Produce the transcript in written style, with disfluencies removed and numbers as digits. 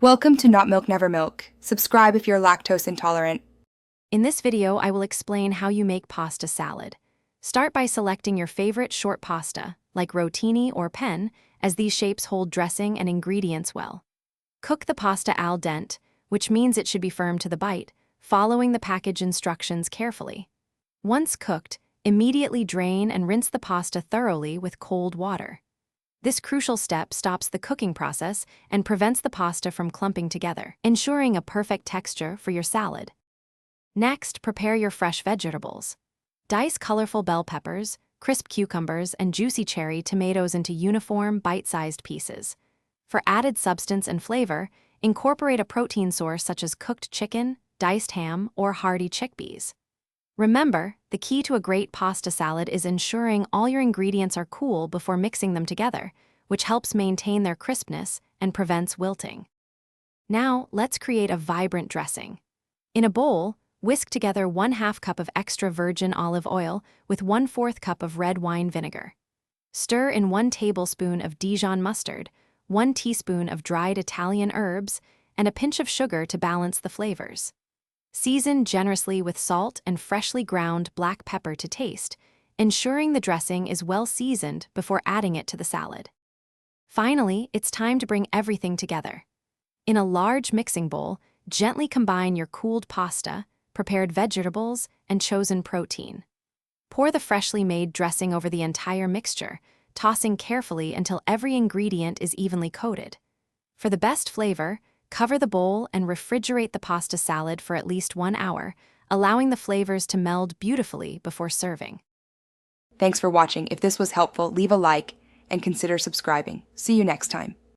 Welcome to Not Milk Never Milk. Subscribe if you're lactose intolerant. In this video, I will explain how you make pasta salad. Start by selecting your favorite short pasta, like rotini or penne, as these shapes hold dressing and ingredients well. Cook the pasta al dente, which means it should be firm to the bite, following the package instructions carefully. Once cooked, immediately drain and rinse the pasta thoroughly with cold water. This crucial step stops the cooking process and prevents the pasta from clumping together, ensuring a perfect texture for your salad. Next, prepare your fresh vegetables. Dice colorful bell peppers, crisp cucumbers, and juicy cherry tomatoes into uniform, bite-sized pieces. For added substance and flavor, incorporate a protein source such as cooked chicken, diced ham, or hearty chickpeas. Remember, the key to a great pasta salad is ensuring all your ingredients are cool before mixing them together, which helps maintain their crispness and prevents wilting. Now, let's create a vibrant dressing. In a bowl, whisk together 1/2 cup of extra virgin olive oil with 1/4 cup of red wine vinegar. Stir in 1 tablespoon of Dijon mustard, 1 teaspoon of dried Italian herbs, and a pinch of sugar to balance the flavors. Season generously with salt and freshly ground black pepper to taste, ensuring the dressing is well seasoned before adding it to the salad. Finally, it's time to bring everything together. In a large mixing bowl, gently combine your cooled pasta, prepared vegetables, and chosen protein. Pour the freshly made dressing over the entire mixture, tossing carefully until every ingredient is evenly coated. For the best flavor, cover the bowl and refrigerate the pasta salad for at least 1 hour, allowing the flavors to meld beautifully before serving. Thanks for watching. If this was helpful, leave a like and consider subscribing. See you next time.